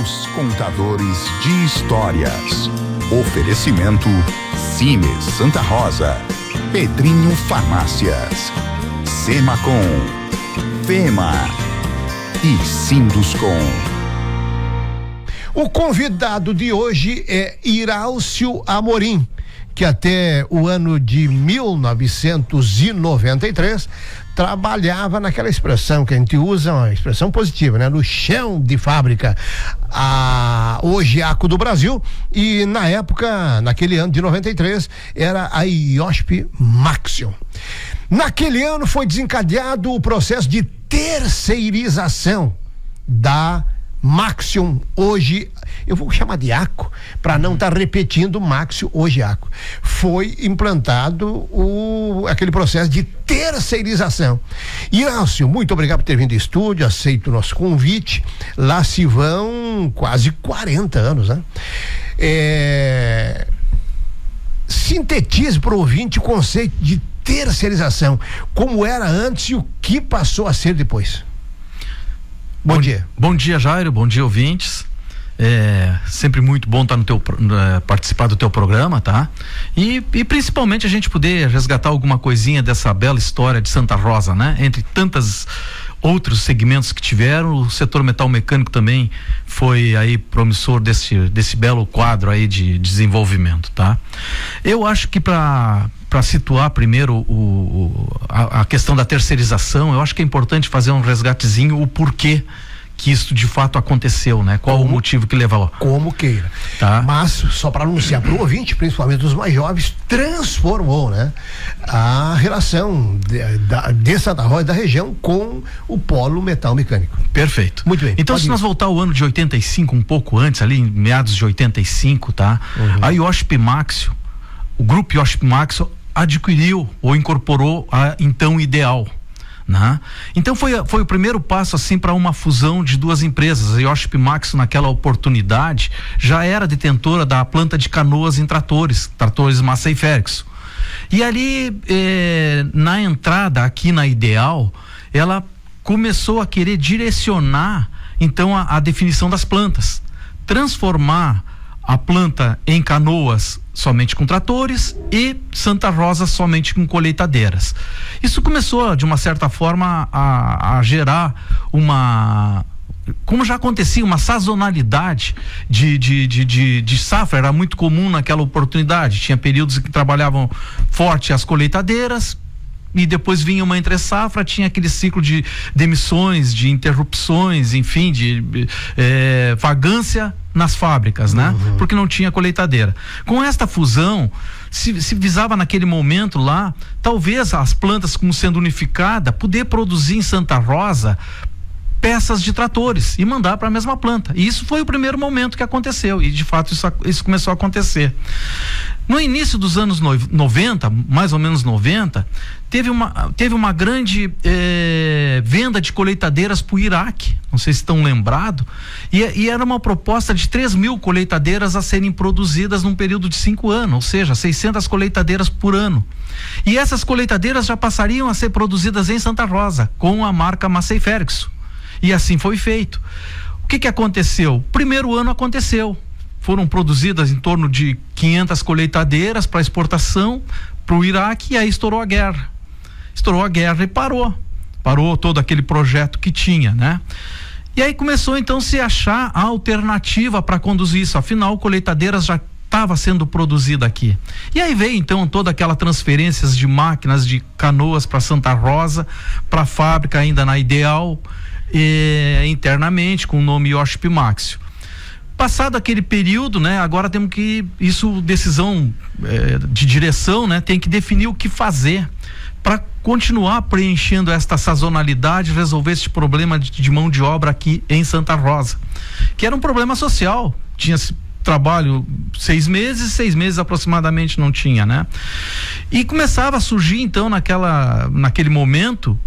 Os contadores de histórias. Oferecimento Cine Santa Rosa, Pedrinho Farmácias, Semacom, Fema e Sinduscom. O convidado de hoje é Irálcio Amorim, que até o ano de 1993 trabalhava naquela expressão que a gente usa, uma expressão positiva, né? No chão de fábrica, hoje ACO do Brasil, e na época, naquele ano de 93, era a IOSP Maxion. Naquele ano foi desencadeado o processo de terceirização da Maxion, hoje eu vou chamar de ACO para não estar repetindo Maxion, hoje ACO. Foi implantado aquele processo de terceirização. Irálcio, muito obrigado por ter vindo ao estúdio, aceito o nosso convite. Lá se vão quase 40 anos, né? Sintetize para o ouvinte o conceito de terceirização, como era antes e o que passou a ser depois. Bom dia. Bom dia, Jairo. Bom dia, ouvintes. Sempre muito bom estar participar do teu programa, tá? E principalmente a gente poder resgatar alguma coisinha dessa bela história de Santa Rosa, né? Entre tantos outros segmentos que tiveram, o setor metal mecânico também foi aí promissor desse belo quadro aí de desenvolvimento, tá? Eu acho que para situar primeiro a questão da terceirização, eu acho que é importante fazer um resgatezinho, o porquê que isso de fato aconteceu, né? Qual o motivo que levou? Como queira. Tá. Mas, só para anunciar para o ouvinte, principalmente os mais jovens, transformou, né? A relação de Santa Rosa, da região, com o polo metal mecânico. Perfeito. Muito bem. Então, se nós voltar ao ano de 85, um pouco antes, ali em meados de 85, tá? A IOSP Maxion, o grupo IOSP Maxion adquiriu ou incorporou a então Ideal, né? Então foi o primeiro passo assim para uma fusão de duas empresas. A IOSP Maxion naquela oportunidade já era detentora da planta de canoas em tratores Massey Ferguson. E ali na entrada aqui na Ideal, ela começou a querer direcionar então a definição das plantas, transformar a planta em canoas somente com tratores e Santa Rosa somente com colheitadeiras. Isso começou de uma certa forma a gerar como já acontecia, uma sazonalidade de safra. Era muito comum naquela oportunidade, tinha períodos que trabalhavam forte as colheitadeiras e depois vinha uma entre safra, tinha aquele ciclo de demissões, de interrupções, enfim, de vagância nas fábricas, né? Porque não tinha colheitadeira. Com esta fusão, se visava naquele momento lá, talvez as plantas, como sendo unificada, poder produzir em Santa Rosa peças de tratores e mandar para a mesma planta. E isso foi o primeiro momento que aconteceu, e de fato isso começou a acontecer. No início dos anos 90, mais ou menos 90, teve uma grande venda de colheitadeiras para o Iraque, não sei se estão lembrados, e era uma proposta de 3.000 colheitadeiras a serem produzidas num período de 5 anos, ou seja, 600 colheitadeiras por ano. E essas colheitadeiras já passariam a ser produzidas em Santa Rosa, com a marca Massey Ferguson. E assim foi feito. O que aconteceu? Primeiro ano aconteceu. Foram produzidas em torno de 500 colheitadeiras para exportação para o Iraque, e aí estourou a guerra. Estourou a guerra e parou todo aquele projeto que tinha, né? E aí começou então a se achar a alternativa para conduzir isso. Afinal, colheitadeiras já estava sendo produzida aqui. E aí veio então toda aquela transferências de máquinas de canoas para Santa Rosa, para a fábrica ainda na Ideal, internamente com o nome IOSP Maxion. Passado aquele período, né? Agora temos que, decisão de direção, né? Tem que definir o que fazer para continuar preenchendo esta sazonalidade, resolver este problema de mão de obra aqui em Santa Rosa, que era um problema social. Tinha trabalho 6 meses aproximadamente não tinha, né? E começava a surgir então naquele momento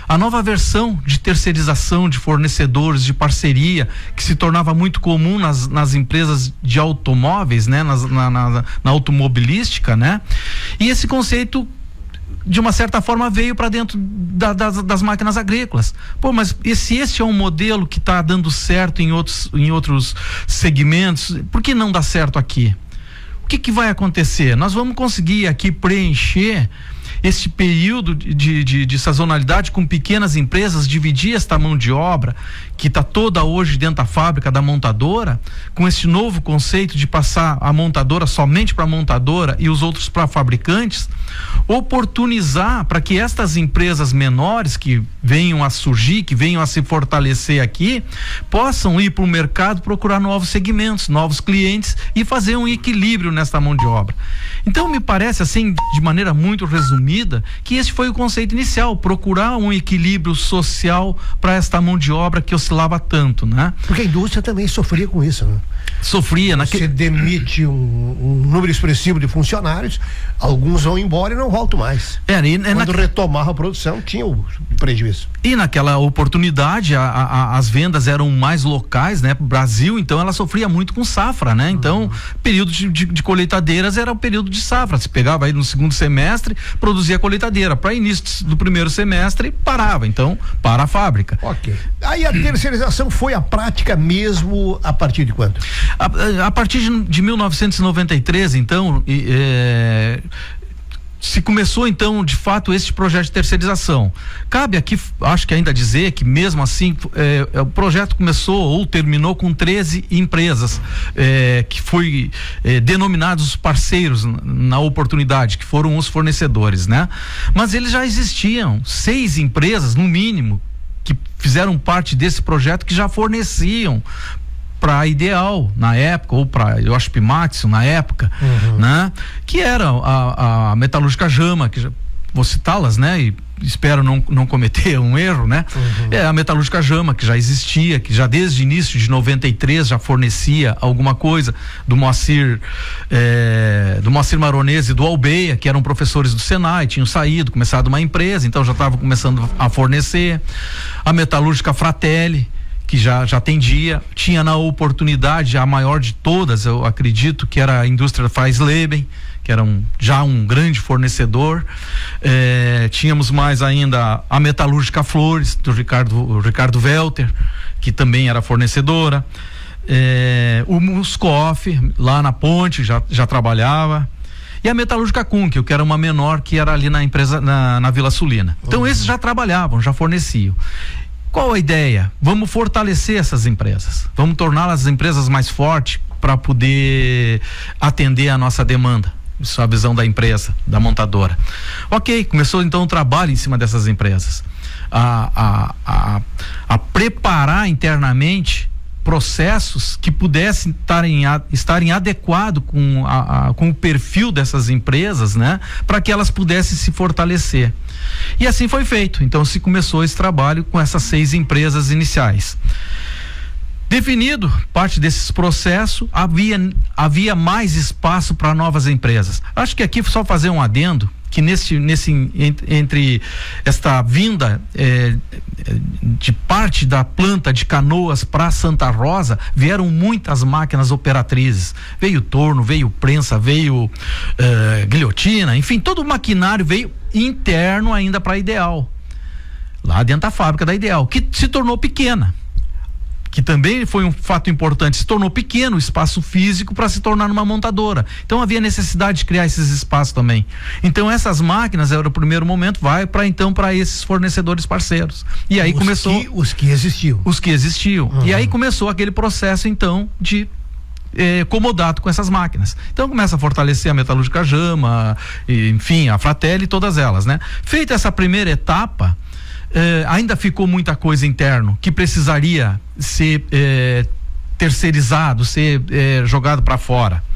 a nova versão de terceirização de fornecedores, de parceria, que se tornava muito comum nas empresas de automóveis, né? Na automobilística, né? E esse conceito de uma certa forma veio para dentro das máquinas agrícolas. Pô, mas se este é um modelo que está dando certo em outros segmentos, por que não dá certo aqui? O que vai acontecer? Nós vamos conseguir aqui preencher esse período de sazonalidade com pequenas empresas, dividir esta mão de obra que está toda hoje dentro da fábrica da montadora, com esse novo conceito de passar a montadora somente para a montadora e os outros para fabricantes, oportunizar para que estas empresas menores que venham a surgir, que venham a se fortalecer aqui, possam ir para o mercado procurar novos segmentos, novos clientes e fazer um equilíbrio nesta mão de obra. Então me parece assim, de maneira muito resumida, que esse foi o conceito inicial, procurar um equilíbrio social para esta mão de obra que oscilava tanto, né? Porque a indústria também sofria com isso, né? Sofria. Você demite um número expressivo de funcionários, alguns vão embora e não voltam mais. Quando retomava a produção, tinha o prejuízo. E naquela oportunidade, as vendas eram mais locais, né? Brasil, então ela sofria muito com safra, né? Então, período de colheitadeiras era o período de safra. Se pegava aí no segundo semestre, produzia a colheitadeira. Para início do primeiro semestre, parava. Então, para a fábrica. Ok. Aí a terceirização foi a prática mesmo a partir de quando? A partir de 1993, então, se começou então de fato este projeto de terceirização. Cabe aqui, acho que ainda dizer que mesmo assim o projeto começou ou terminou com 13 empresas que foi denominados parceiros na oportunidade, que foram os fornecedores, né? Mas eles já existiam 6 empresas no mínimo que fizeram parte desse projeto, que já forneciam para a Ideal na época, ou para, eu acho, Pimatsu na época, né? Que era a Metalúrgica Jama, que já, vou citá-las, né? E espero não cometer um erro, né? A Metalúrgica Jama, que já existia, que já desde o início de 93 já fornecia alguma coisa, do Moacir Maronese e do Albeia, que eram professores do Senai, tinham saído, começado uma empresa, então já estavam começando a fornecer. A Metalúrgica Fratelli, que já atendia, tinha na oportunidade a maior de todas, eu acredito, que era a indústria Freisleben, que era já um grande fornecedor. Tínhamos mais ainda a Metalúrgica Flores, do Ricardo Welter, que também era fornecedora. O Muscoff, lá na Ponte, já trabalhava. E a Metalúrgica Kunkel, que era uma menor, que era ali na empresa, na Vila Sulina. Então esses já trabalhavam, já forneciam. Qual a ideia? Vamos fortalecer essas empresas, vamos torná-las empresas mais fortes para poder atender a nossa demanda. Isso é a visão da empresa, da montadora. Ok, começou então o trabalho em cima dessas empresas, a preparar internamente processos que pudessem estarem adequados com o perfil dessas empresas, né? Para que elas pudessem se fortalecer. E assim foi feito. Então se começou esse trabalho com essas 6 empresas iniciais. Definido parte desses processos, havia mais espaço para novas empresas. Acho que aqui só fazer um adendo, que entre esta vinda de parte da planta de Canoas para Santa Rosa, vieram muitas máquinas operatrizes. Veio torno, veio prensa, veio guilhotina, enfim, todo o maquinário veio interno ainda para a Ideal, lá dentro da fábrica da Ideal, que se tornou pequena, que também foi um fato importante, se tornou pequeno o espaço físico para se tornar uma montadora. Então havia necessidade de criar esses espaços também. Então essas máquinas, era o primeiro momento, vai para esses fornecedores parceiros. E aí os que existiam. E aí começou aquele processo então de comodato com essas máquinas. Então começa a fortalecer a Metalúrgica Jama, enfim, a Fratelli, todas elas, né? Feita essa primeira etapa, ainda ficou muita coisa interno que precisaria ser terceirizado, ser jogado para fora.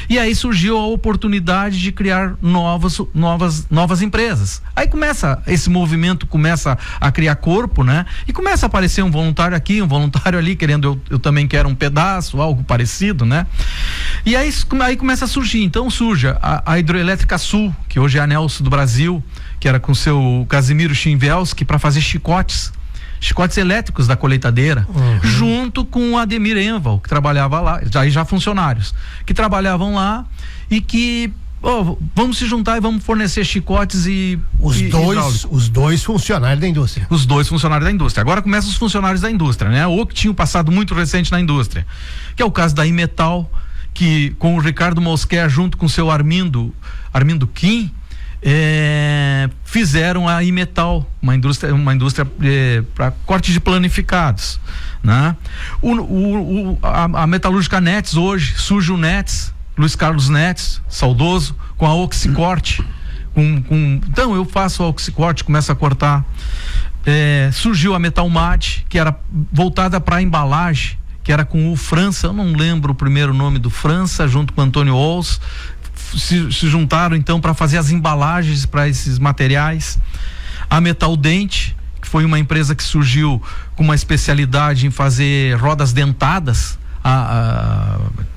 E aí surgiu a oportunidade de criar novas empresas. Aí esse movimento começa a criar corpo, né? E começa a aparecer um voluntário aqui, um voluntário ali, querendo, eu também quero um pedaço, algo parecido, né? E aí começa a surgir. Então surge a Hidroelétrica Sul, que hoje é a Nelson do Brasil, que era com o seu Casimiro Chinvelski, para fazer chicotes elétricos da colheitadeira, junto com o Ademir Enval, que trabalhava lá, já funcionários, que trabalhavam lá e que vamos se juntar e vamos fornecer chicotes e os dois funcionários da indústria. Os dois funcionários da indústria. Agora começam os funcionários da indústria, né? Ou que tinham passado muito recente na indústria, que é o caso da Imetal, que com o Ricardo Mosquer junto com o seu Armindo Kim, fizeram a Imetal, uma indústria para corte de planificados, né? A metalúrgica Nets, hoje surge o Nets, Luiz Carlos Nets, saudoso, com a Oxicorte, então eu faço a Oxicorte, começo a cortar. Surgiu a Metalmate, que era voltada para embalagem, que era com o França, eu não lembro o primeiro nome do França, junto com o Antônio Ols, se juntaram então para fazer as embalagens para esses materiais. A Metal Dente, que foi uma empresa que surgiu com uma especialidade em fazer rodas dentadas,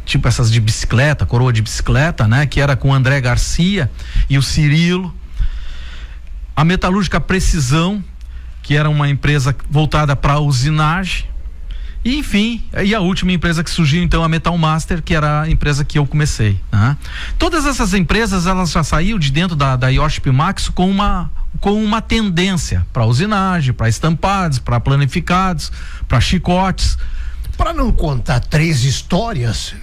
tipo essas de bicicleta, coroa de bicicleta, né? Que era com o André Garcia e o Cirilo. A Metalúrgica Precisão, que era uma empresa voltada para a usinagem. E, enfim, e a última empresa que surgiu então, a Metal Master, que era a empresa que eu comecei, né? Todas essas empresas, elas já saíram de dentro da Iochpe Max com uma tendência para usinagem, para estampados, para planificados, para chicotes. Para não contar 3 histórias,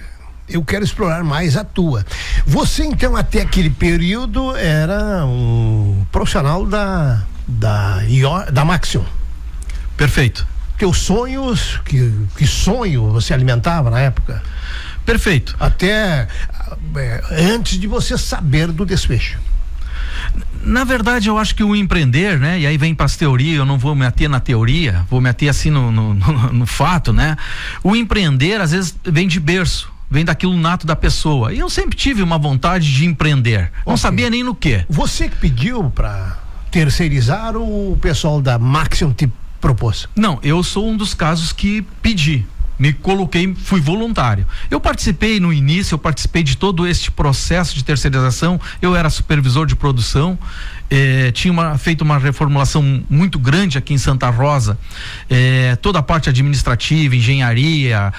eu quero explorar mais a tua. Você então até aquele período era um profissional da Maxion. Perfeito. Teus sonhos, que sonho você alimentava na época? Perfeito. Até antes de você saber do desfecho. Na verdade, eu acho que o empreender, né? E aí vem para as teorias, eu não vou me ater na teoria, vou me ater assim no fato, né? O empreender, às vezes, vem de berço, vem daquilo nato da pessoa. E eu sempre tive uma vontade de empreender. Não sabia nem no quê. Você que pediu para terceirizar ou o pessoal da Maxion te propôs? Não, eu sou um dos casos que pedi. Me coloquei, fui voluntário. Eu participei no início, eu participei de todo este processo de terceirização. Eu era supervisor de produção, tinha feito uma reformulação muito grande aqui em Santa Rosa. Toda a parte administrativa, engenharia,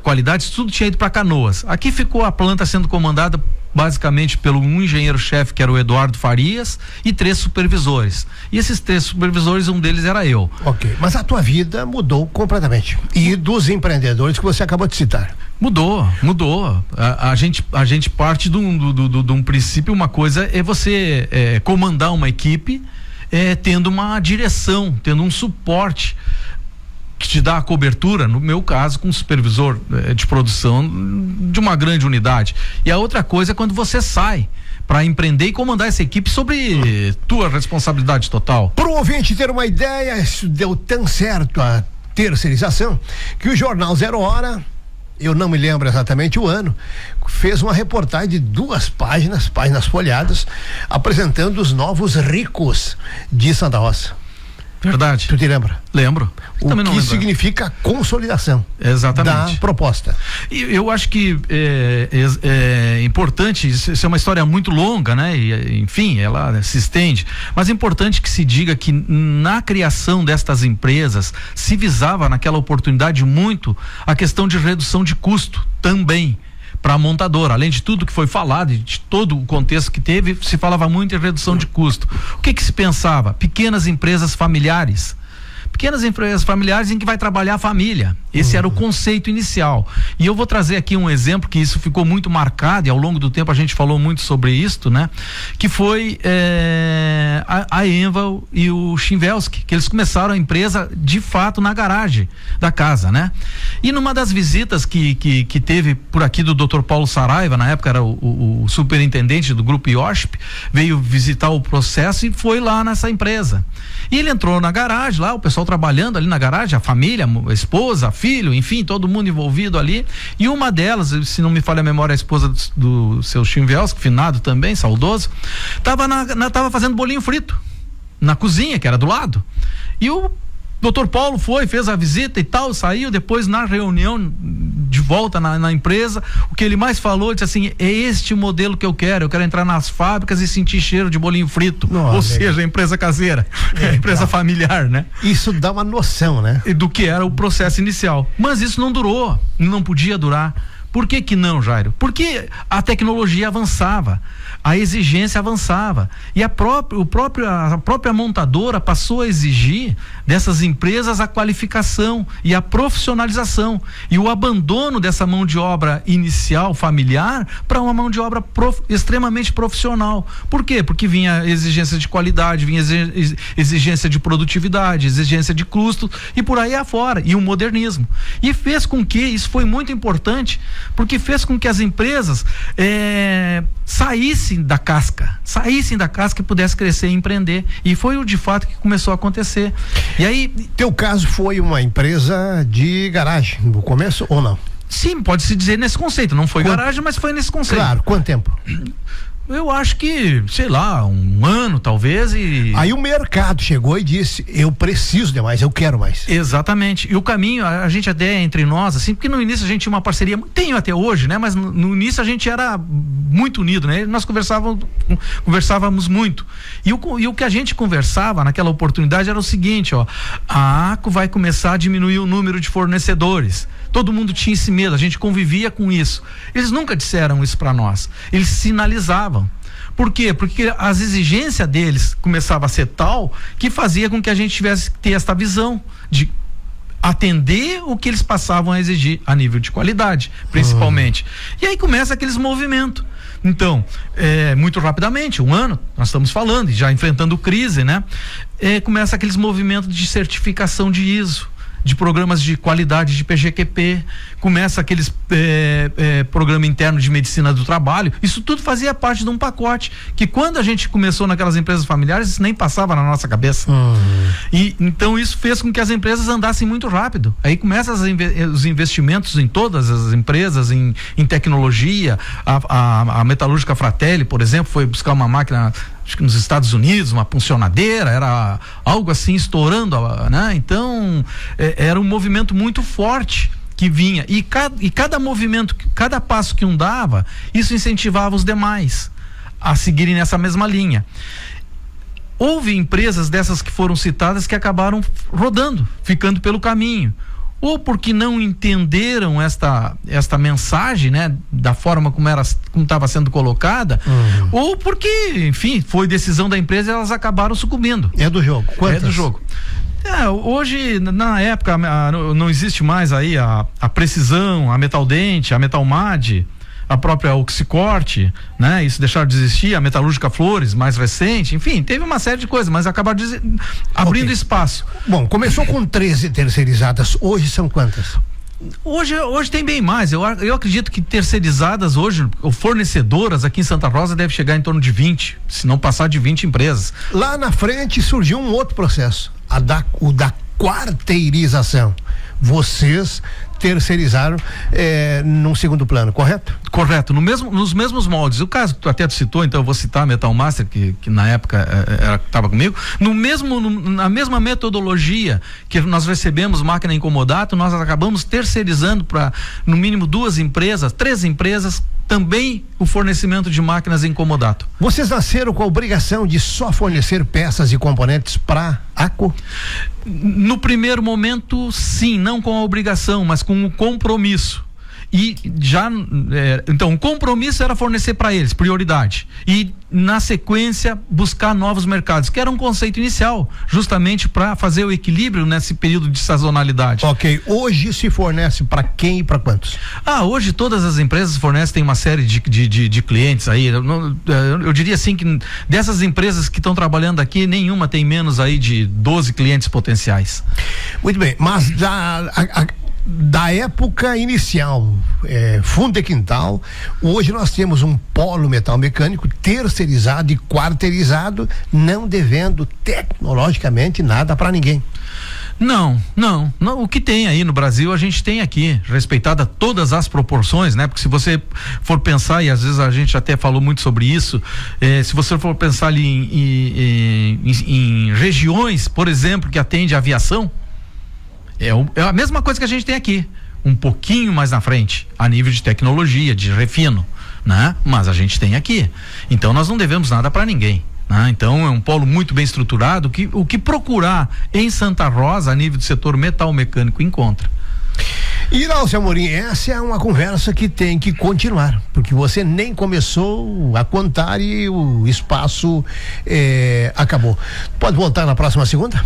qualidades, tudo tinha ido para Canoas. Aqui ficou a planta sendo comandada basicamente pelo um engenheiro-chefe, que era o Eduardo Farias, e 3 supervisores. E esses 3 supervisores, um deles era eu. Ok, mas a tua vida mudou completamente. E dos empreendedores que você acabou de citar? Mudou. A gente parte de um princípio, uma coisa é você comandar uma equipe tendo uma direção, tendo um suporte que te dá a cobertura, no meu caso, com um supervisor de produção de uma grande unidade. E a outra coisa é quando você sai para empreender e comandar essa equipe sobre tua responsabilidade total. Para o ouvinte ter uma ideia, isso deu tão certo a terceirização que o jornal Zero Hora, eu não me lembro exatamente o ano, fez uma reportagem de 2 páginas folhadas, apresentando os novos ricos de Santa Rosa. Verdade. Tu te lembra? Lembro. O que significa consolidação. Exatamente. Da proposta. E eu acho que é importante, isso é uma história muito longa, né? E, enfim, ela se estende, mas é importante que se diga que na criação destas empresas se visava naquela oportunidade muito a questão de redução de custo também para a montadora. Além de tudo que foi falado e de todo o contexto que teve, se falava muito em redução de custo. O que se pensava? Pequenas empresas familiares em que vai trabalhar a família. Esse era o conceito inicial. E eu vou trazer aqui um exemplo que isso ficou muito marcado, e ao longo do tempo a gente falou muito sobre isto, né? Que foi a Enval e o Chinvelski, que eles começaram a empresa de fato na garagem da casa, né? E numa das visitas que teve por aqui do Dr. Paulo Saraiva, na época era o superintendente do grupo Iochpe, veio visitar o processo e foi lá nessa empresa. E ele entrou na garagem lá, o pessoal trabalhando ali na garagem, a família, a esposa, filho, enfim, todo mundo envolvido ali. E uma delas, se não me falha a memória, a esposa do seu Chinvelski, finado também, saudoso, tava fazendo bolinho frito na cozinha, que era do lado. E o Dr. Paulo fez a visita e tal, saiu depois na reunião de volta na empresa. O que ele mais falou, disse assim: é este o modelo que eu quero entrar nas fábricas e sentir cheiro de bolinho frito. Ou seja, empresa caseira, empresa familiar, né? Isso dá uma noção, né? Do que era o processo inicial. Mas isso não durou, não podia durar, Por que não, Jairo? Porque a tecnologia avançava, a exigência avançava e a própria montadora passou a exigir dessas empresas a qualificação e a profissionalização e o abandono dessa mão de obra inicial familiar para uma mão de obra extremamente profissional. Por quê? Porque vinha exigência de qualidade, vinha exigência de produtividade, exigência de custo e por aí afora, e o modernismo. E fez com que, isso foi muito importante, porque fez com que as empresas saíssem da casca e pudessem crescer e empreender. E foi de fato que começou a acontecer. E aí... Teu caso foi uma empresa de garagem no começo ou não? Sim, pode-se dizer nesse conceito. Não foi garagem, mas foi nesse conceito. Claro, quanto tempo? Eu acho que, sei lá, 1 ano talvez e... Aí o mercado chegou e disse, eu preciso de mais, eu quero mais. Exatamente, e o caminho, a gente até entre nós, assim, porque no início a gente tinha uma parceria, tenho até hoje, né, mas no início a gente era muito unido, né, nós conversávamos muito, e o que a gente conversava naquela oportunidade era o seguinte, ó, a ACO vai começar a diminuir o número de fornecedores. Todo mundo tinha esse medo, a gente convivia com isso. Eles nunca disseram isso para nós, eles sinalizavam. Por quê? Porque as exigências deles começavam a ser tal que fazia com que a gente tivesse que ter esta visão de atender o que eles passavam a exigir a nível de qualidade, principalmente. E aí começa aqueles movimentos. Então, muito rapidamente, 1 ano, nós estamos falando, e já enfrentando crise, né? Começa aqueles movimentos de certificação de ISO, de programas de qualidade de PGQP, começa aqueles programa interno de medicina do trabalho, isso tudo fazia parte de um pacote, que quando a gente começou naquelas empresas familiares, isso nem passava na nossa cabeça. E então isso fez com que as empresas andassem muito rápido. Aí começam os investimentos em todas as empresas, em tecnologia, a Metalúrgica Fratelli, por exemplo, foi buscar uma máquina, acho que nos Estados Unidos, uma puncionadeira, era algo assim estourando, né? Então, era um movimento muito forte que vinha, e cada movimento, cada passo que um dava, isso incentivava os demais a seguirem nessa mesma linha. Houve empresas dessas que foram citadas que acabaram rodando, ficando pelo caminho, ou porque não entenderam esta mensagem, né, da forma como estava sendo colocada, ou porque, enfim, foi decisão da empresa e elas acabaram sucumbindo. É do jogo. Quantas? É do jogo. Hoje, na época, não existe mais aí a Precisão, a Metaldente, a Metalmad, a própria Oxicorte, né? Isso deixaram de existir, a Metalúrgica Flores, mais recente, enfim, teve uma série de coisas, mas acabaram abrindo espaço. Bom, começou com 13 terceirizadas, hoje são quantas? Hoje tem bem mais, eu acredito que terceirizadas hoje, ou fornecedoras aqui em Santa Rosa deve chegar em torno de 20, se não passar de 20 empresas. Lá na frente surgiu um outro processo, o da quarteirização. Vocês terceirizaram num segundo plano, correto? Correto, nos mesmos moldes. O caso que tu até citou, então eu vou citar a Metal Master, que na época estava comigo, na mesma metodologia que nós recebemos máquina em comodato, nós acabamos terceirizando para no mínimo 3 empresas, também o fornecimento de máquinas em comodato. Vocês nasceram com a obrigação de só fornecer peças e componentes para ACO? No primeiro momento, sim, não com a obrigação, mas com o compromisso. E já, então, o compromisso era fornecer para eles, prioridade. E, na sequência, buscar novos mercados, que era um conceito inicial, justamente para fazer o equilíbrio nesse período de sazonalidade. Ok. Hoje se fornece para quem e para quantos? Hoje todas as empresas fornecem, tem uma série de clientes aí. Eu diria assim que dessas empresas que estão trabalhando aqui, nenhuma tem menos aí de 12 clientes potenciais. Muito bem, mas da época inicial, fundo de quintal, hoje nós temos um polo metal mecânico terceirizado e quarteirizado, não devendo tecnologicamente nada para ninguém. Não, o que tem aí no Brasil a gente tem aqui, respeitada todas as proporções, né? Porque se você for pensar, e às vezes a gente até falou muito sobre isso, se você for pensar ali em regiões, por exemplo, que atende a aviação, é a mesma coisa que a gente tem aqui, um pouquinho mais na frente, a nível de tecnologia, de refino, né? Mas a gente tem aqui, então nós não devemos nada para ninguém, né? Então é um polo muito bem estruturado, o que procurar em Santa Rosa, a nível do setor metal mecânico, encontra. Iralcio Amorim, essa é uma conversa que tem que continuar, porque você nem começou a contar e o espaço acabou. Pode voltar na próxima segunda?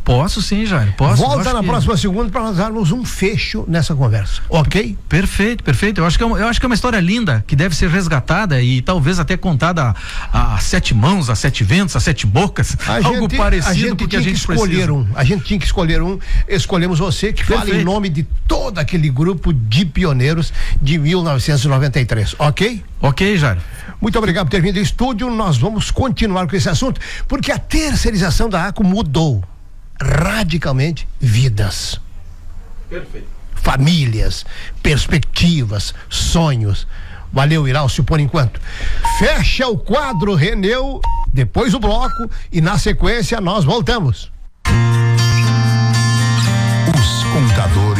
Posso sim, Jair, posso. Volta na próxima segunda para nós darmos um fecho nessa conversa, ok? Perfeito, perfeito. Eu acho que é uma história linda que deve ser resgatada e talvez até contada a 7 mãos, a 7 ventos, a 7 bocas, algo parecido, porque a gente escolher precisa. a gente tinha que escolher escolhemos você que fala em nome de todo aquele grupo de pioneiros de 1993, ok? Ok, Jair. Muito obrigado por ter vindo ao estúdio. Nós vamos continuar com esse assunto, porque a terceirização da ACO mudou radicalmente vidas. Perfeito. Famílias, perspectivas, sonhos. Valeu, Iralcio, por enquanto. Fecha o quadro, Reneu, depois o bloco e na sequência nós voltamos. Os contadores